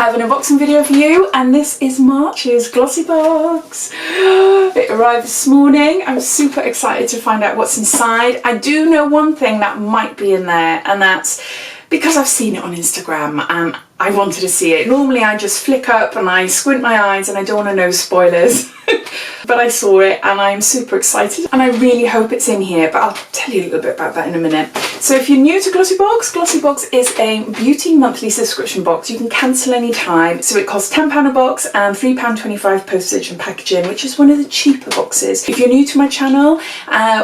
have an unboxing video for you, and this is March's Glossybox. It arrived this morning. I'm super excited to find out what's inside. I do know one thing that might be in there, and that's because I've seen it on Instagram and I wanted to see it. Normally I just flick up and I squint my eyes and I don't want to know spoilers. But I saw it and I'm super excited and I really hope it's in here, but I'll tell you a little bit about that in a minute. So if you're new to Glossybox, Glossybox is a beauty monthly subscription box. You can cancel any time. So it costs £10 a box and £3.25 postage and packaging, which is one of the cheaper boxes. If you're new to my channel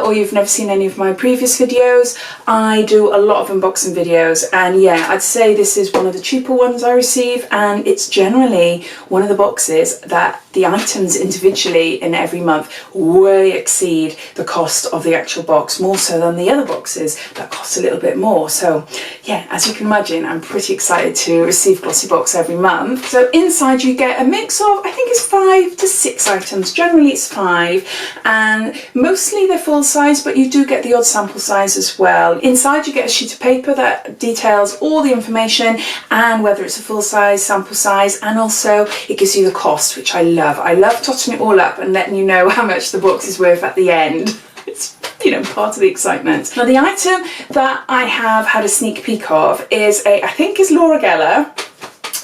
or you've never seen any of my previous videos, I do a lot of unboxing videos, and yeah, I'd say this is one of the cheaper ones I receive, and it's generally one of the boxes that the items individually in every month way exceed the cost of the actual box, more so than the other boxes that cost a little bit more. So yeah, as you can imagine, I'm pretty excited to receive Glossybox every month. So inside you get a mix of, I think it's 5 to 6 items. Generally it's 5, and mostly they're full size, but you do get the odd sample size as well. Inside you get a sheet of paper that details all the information and whether it's a full size, sample size, and also it gives you the cost, which I love. I love totting it all up and letting you know how much the box is worth at the end. It's, you know, part of the excitement. Now the item that I have had a sneak peek of is I think is Laura Geller.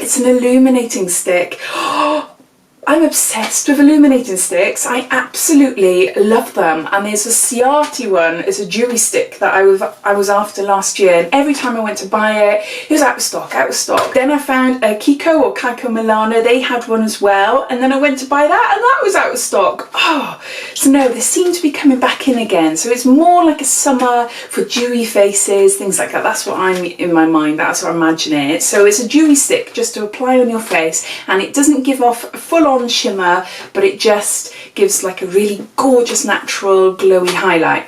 It's an illuminating stick. I'm obsessed with illuminating sticks. I absolutely love them. And there's a Ciati one, it's a dewy stick that I was after last year. And every time I went to buy it, it was out of stock, out of stock. Then I found a Kiko or Kaiko Milano, they had one as well. And then I went to buy that and that was out of stock. Oh, so no, they seem to be coming back in again. So it's more like a summer for dewy faces, things like that. That's what I'm in my mind, that's what I imagine it. So it's a dewy stick just to apply on your face, and it doesn't give off full on shimmer, but it just gives like a really gorgeous natural glowy highlight.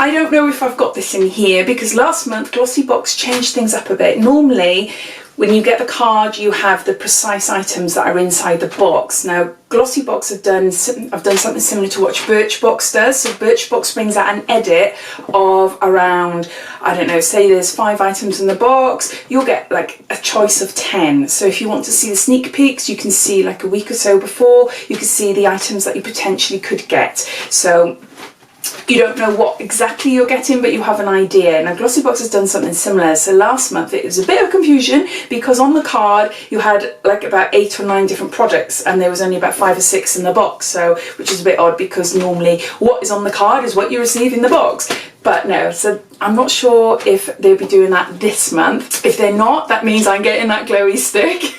I don't know if I've got this in here because last month Glossybox changed things up a bit. Normally when you get the card you have the precise items that are inside the box. Now Glossybox have done something similar to what Birchbox does. So Birchbox brings out an edit of around, I don't know, say there's 5 items in the box, you'll get like a choice of 10. So if you want to see the sneak peeks, you can see like a week or so before, you can see the items that you potentially could get. So you don't know what exactly you're getting, but you have an idea. Now Glossybox has done something similar. So last month it was a bit of confusion because on the card you had like about 8 or 9 different products and there was only about 5 or 6 in the box, so which is a bit odd because normally what is on the card is what you receive in the box. But no, so I'm not sure if they'll be doing that this month. If they're not, that means I'm getting that glowy stick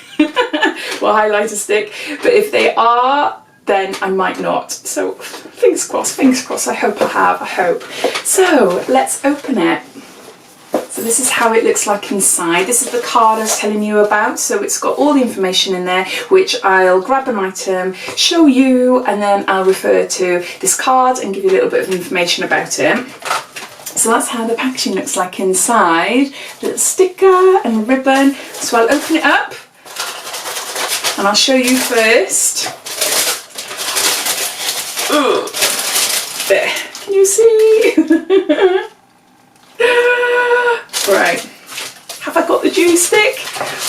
or highlighter stick, but if they are, then I might not. So fingers crossed, I hope I have, I hope. So let's open it. So this is how it looks like inside. This is the card I was telling you about. So it's got all the information in there, which I'll grab an item, show you, and then I'll refer to this card and give you a little bit of information about it. So that's how the packaging looks like inside. A little sticker and a ribbon. So I'll open it up and I'll show you first. Ugh. There, can you see? Right, have I got the dewy stick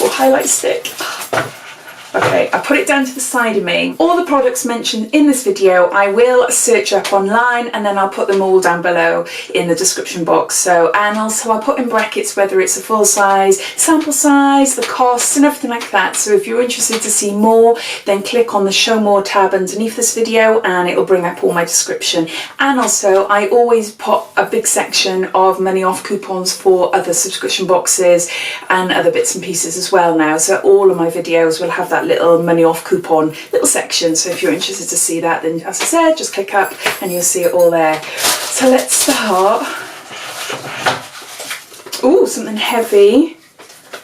or highlight stick? Okay, I put it down to the side of me. All the products mentioned in this video I will search up online and then I'll put them all down below in the description box. So, and also I'll put in brackets whether it's a full size, sample size, the costs and everything like that. So if you're interested to see more, then click on the show more tab underneath this video and it will bring up all my description. And also I always put a big section of money off coupons for other subscription boxes and other bits and pieces as well now. So all of my videos will have that little money off coupon little section, so if you're interested to see that, then as I said, just click up and you'll see it all there. So let's start. Ooh, something heavy.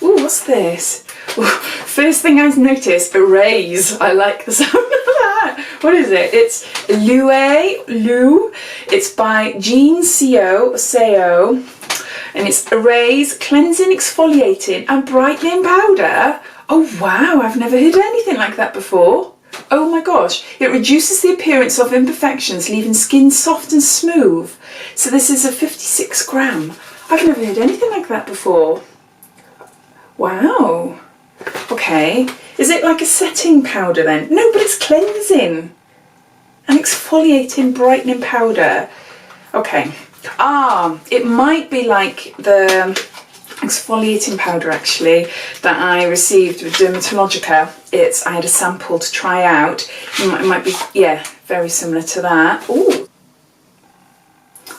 Ooh, what's this? Ooh, first thing I noticed, erase. I like the sound of that. What is it? It's Lou. It's by Jean Seo, and it's Erase Cleansing, Exfoliating and Brightening Powder. Oh wow, I've never heard anything like that before. Oh my gosh, it reduces the appearance of imperfections, leaving skin soft and smooth. So this is a 56 gram. I've never heard anything like that before. Wow. Okay. Is it like a setting powder then? No, but it's cleansing. An exfoliating, brightening powder. Okay. It might be like the exfoliating powder actually that I received with Dermatologica. I had a sample to try out. It might be, yeah, very similar to that. Ooh.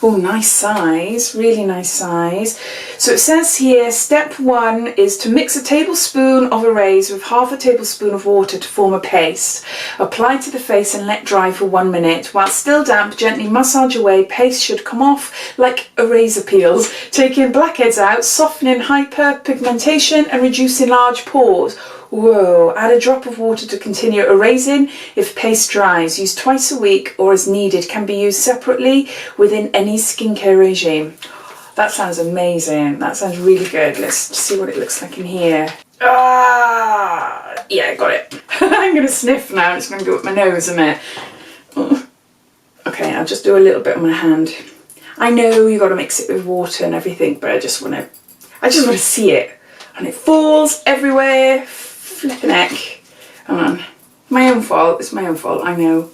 Oh, nice size, really nice size. So it says here, step 1 is to mix a tablespoon of Erase with half a tablespoon of water to form a paste. Apply to the face and let dry for 1 minute. While still damp, gently massage away. Paste should come off like eraser peels, taking blackheads out, softening hyperpigmentation and reducing large pores. Whoa, add a drop of water to continue erasing if paste dries. Use twice a week or as needed. Can be used separately within any skincare regime. That sounds amazing. That sounds really good. Let's see what it looks like in here. Yeah, got it. I'm going to sniff now. It's going to go up my nose a minute. Okay, I'll just do a little bit on my hand. I know you've got to mix it with water and everything, but I just want to see it. And it falls everywhere. Flipping heck. Hang on. My own fault. It's my own fault, I know.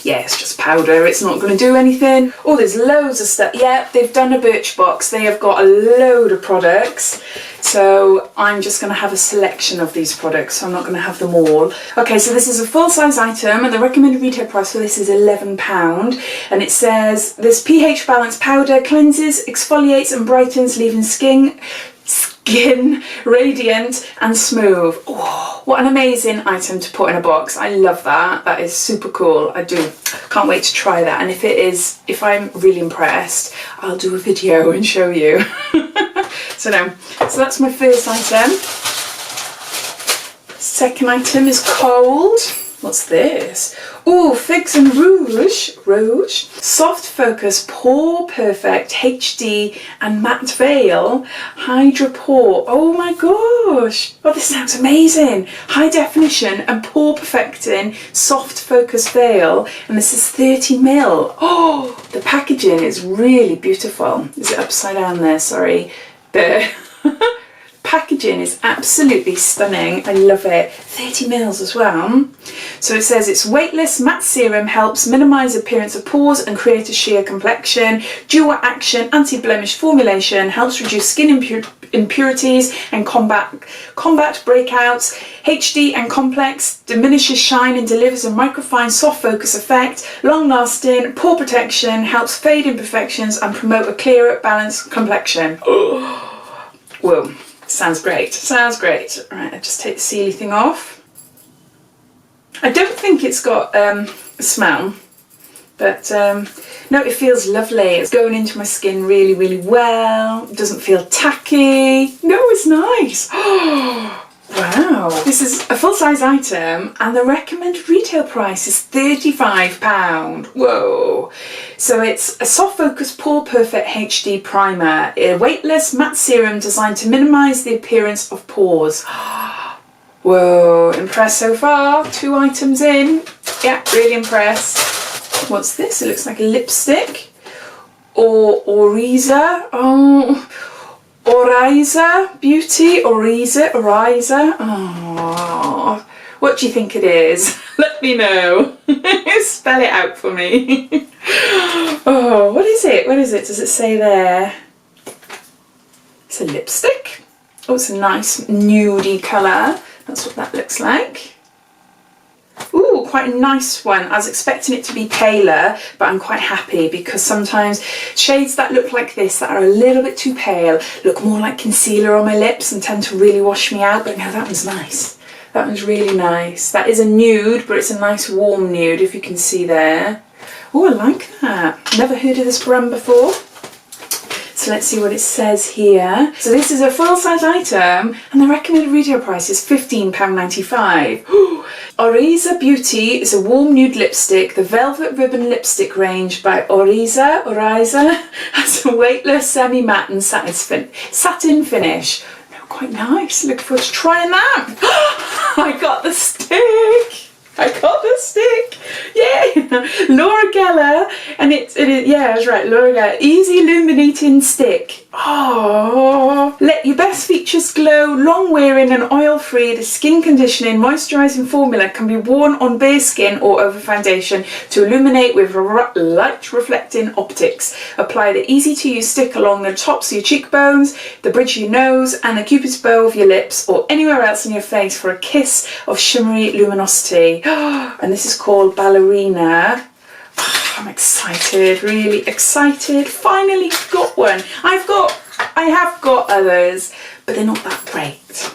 Yeah, it's just powder. It's not going to do anything. Oh, there's loads of stuff. Yeah, they've done a Birchbox. They have got a load of products. So I'm just going to have a selection of these products. So I'm not going to have them all. Okay, so this is a full-size item and the recommended retail price for this is £11. And it says, this pH balanced powder cleanses, exfoliates and brightens, leaving skin radiant and smooth. Oh, what an amazing item to put in a box. I love that. That is super cool. I do. Can't wait to try that. And if I'm really impressed, I'll do a video and show you. So that's my first item. Second item is cold. What's this? Oh, Figs and Rouge. Soft Focus Pore Perfect HD and Matte Veil Hydra Pore. Oh my gosh. Oh, this sounds amazing. High definition and pore perfecting soft focus veil. And this is 30ml. Oh, the packaging is really beautiful. Is it upside down there? Sorry. There. Packaging is absolutely stunning. I love it. 30ml as well. So it says it's weightless matte serum, helps minimise appearance of pores and create a sheer complexion. Dual action anti-blemish formulation, helps reduce skin impurities and combat breakouts. HD and complex, diminishes shine and delivers a microfine soft focus effect. Long lasting, pore protection, helps fade imperfections and promote a clearer, balanced complexion. Oh, whoa. Sounds great. Sounds great. All right, I just take the sealy thing off. I don't think it's got a smell, but no, it feels lovely. It's going into my skin really, really well. It doesn't feel tacky. No, it's nice. Wow. This is a full-size item and the recommended retail price is £35. Whoa. So it's a soft focus pore perfect HD primer, a weightless matte serum designed to minimise the appearance of pores. Whoa, impressed so far. 2 items in. Yeah, really impressed. What's this? It looks like a lipstick. Or Oriza. Oh, Oriza Beauty. Oriza. Oh, what do you think it is? Let me know. Spell it out for me. Oh, what is it? What is it? Does it say there? It's a lipstick. Oh, it's a nice nudie colour. That's what that looks like. Ooh, quite a nice one. I was expecting it to be paler, but I'm quite happy because sometimes shades that look like this, that are a little bit too pale, look more like concealer on my lips and tend to really wash me out. But no, that one's nice. That one's really nice. That is a nude, but it's a nice warm nude, if you can see there. Oh, I like that. Never heard of this brand before. So let's see what it says here. So this is a full-size item and the recommended retail price is £15.95. Oriza Beauty is a warm nude lipstick. The Velvet Ribbon Lipstick range by Oriza has a weightless semi-matte and satin finish. No, quite nice. Looking forward to trying that. I got the stick. Yay! Laura Geller, and yeah, I was right, Laura Geller. Easy illuminating stick. Oh, let your best features glow. Long wearing and oil free, the skin conditioning moisturising formula can be worn on bare skin or over foundation to illuminate with light reflecting optics. Apply the easy to use stick along the tops of your cheekbones, the bridge of your nose and the cupid's bow of your lips or anywhere else in your face for a kiss of shimmery luminosity. And this is called Ballerina. I'm excited, really excited. Finally got one. I have got others, but they're not that great.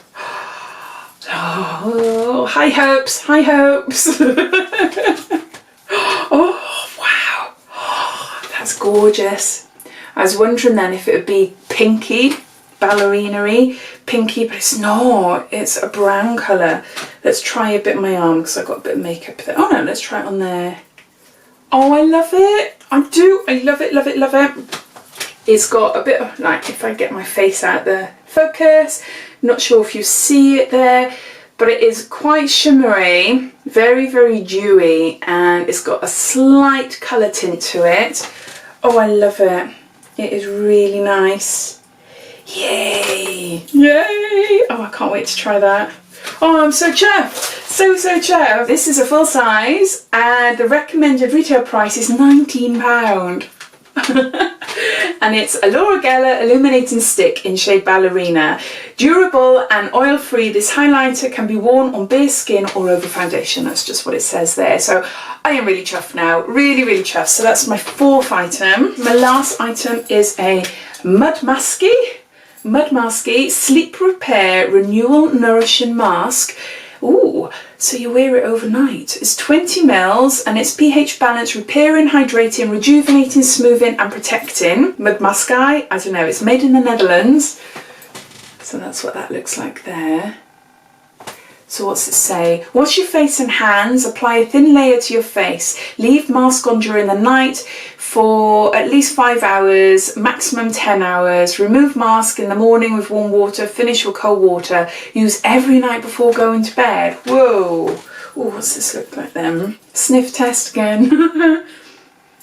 Oh, high hopes, high hopes. Oh, wow. Oh, that's gorgeous. I was wondering then if it would be pinky, ballerina-y, pinky, but it's not. It's a brown colour. Let's try a bit on my arm because I've got a bit of makeup there. Oh no, let's try it on there. Oh, I love it. I do. I love it, love it, love it. It's got a bit of, like, if I get my face out the focus, not sure if you see it there, but it is quite shimmery, very, very dewy, and it's got a slight colour tint to it. Oh, I love it. It is really nice. Yay! Yay! Oh, I can't wait to try that. Oh, I'm so chuffed. So chuffed. This is a full size and the recommended retail price is £19. And it's a Laura Geller illuminating stick in shade Ballerina. Durable and oil free, this highlighter can be worn on bare skin or over foundation. That's just what it says there. So I am really chuffed now, really, really chuffed. So that's my fourth item. My last item is a Mud Masky Sleep Repair Renewal Nourishing Mask. Ooh, so you wear it overnight. It's 20 mils and it's pH balanced, repairing, hydrating, rejuvenating, smoothing and protecting. Mud Masky, I don't know, it's made in the Netherlands. So that's what that looks like there. So what's it say? Wash your face and hands, apply a thin layer to your face. Leave mask on during the night for at least 5 hours, maximum 10 hours. Remove mask in the morning with warm water, finish with cold water. Use every night before going to bed. Whoa. Oh, what's this look like then? Sniff test again.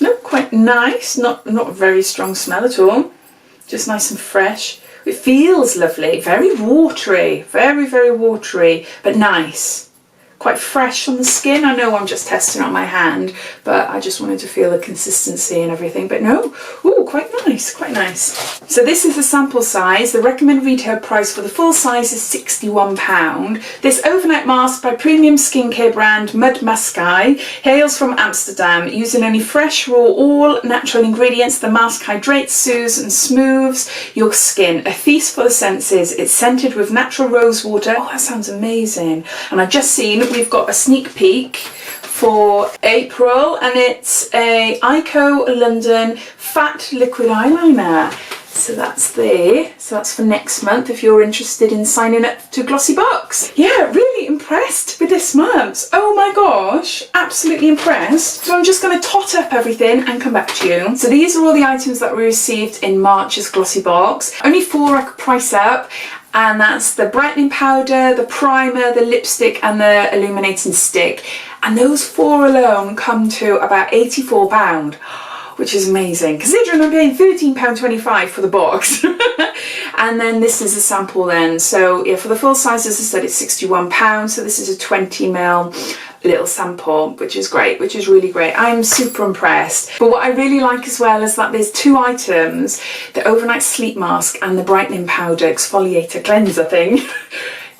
No, quite nice. Not a very strong smell at all. Just nice and fresh. It feels lovely, very watery, very, very watery, but nice. Quite fresh on the skin. I know I'm just testing on my hand, but I just wanted to feel the consistency and everything. But no, ooh, quite nice, quite nice. So this is the sample size. The recommended retail price for the full size is £61. This overnight mask by premium skincare brand Mud Masky hails from Amsterdam. Using only fresh, raw, all natural ingredients, the mask hydrates, soothes and smooths your skin. A feast for the senses. It's scented with natural rose water. Oh, that sounds amazing. And I've just seen we've got a sneak peek for April and it's a Ico London Fat Liquid Eyeliner. So that's there. So that's for next month if you're interested in signing up to Glossybox. Yeah, really impressed with this month. Oh my gosh, absolutely impressed. So I'm just going to tot up everything and come back to you. So these are all the items that we received in March's Glossybox. Only 4 I could price up. And that's the brightening powder, the primer, the lipstick and the illuminating stick. And those 4 alone come to about £84, which is amazing. Considering I'm paying £13.25 for the box. And then this is a sample then. So yeah, for the full size, as I said, it's £61. So this is a 20ml little sample, which is great, which is really great. I'm super impressed. But what I really like as well is that there's 2 items, the overnight sleep mask and the brightening powder exfoliator cleanser thing.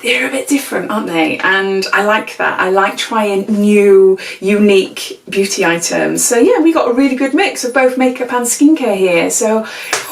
They're a bit different, aren't they? And I like that. I like trying new, unique beauty items. So yeah, we got a really good mix of both makeup and skincare here. So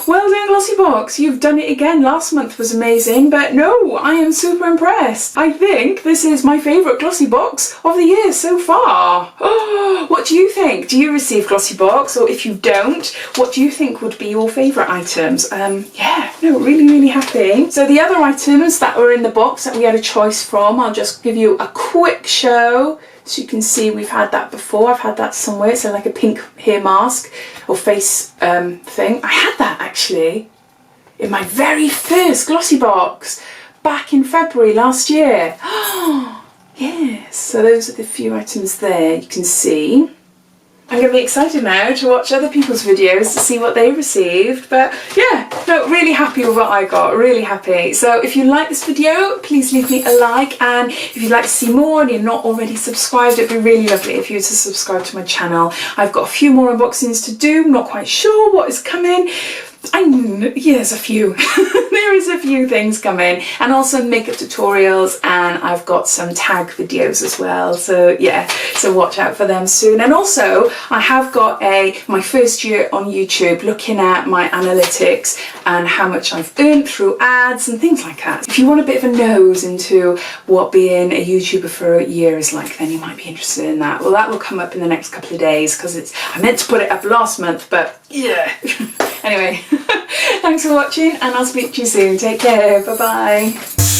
well done, Glossybox. You've done it again. Last month was amazing, but no, I am super impressed. I think this is my favourite Glossybox of the year so far. Oh, what do you think? Do you receive Glossybox? Or if you don't, what do you think would be your favourite items? Yeah, no, really, really happy. So the other items that were in the box that we had a choice from, I'll just give you a quick show. So you can see we've had that before. I've had that somewhere. It's like a pink hair mask or face thing. I had that actually in my very first Glossybox back in February last year. Oh, yes. So those are the few items there you can see. I'm going to be excited now to watch other people's videos to see what they received. But yeah, no, really happy with what I got, really happy. So if you like this video, please leave me a like, and if you'd like to see more and you're not already subscribed, it'd be really lovely if you were to subscribe to my channel. I've got a few more unboxings to do. I'm not quite sure what is coming. Yeah, there's a few. There is a few things coming, and also makeup tutorials, and I've got some tag videos as well. So yeah, so watch out for them soon. And also I have got my first year on YouTube, looking at my analytics and how much I've earned through ads and things like that. If you want a bit of a nose into what being a YouTuber for a year is like, then you might be interested in that. Well, that will come up in the next couple of days, because I meant to put it up last month, but yeah. Anyway, thanks for watching, and I'll speak to you soon. Take care. Bye bye.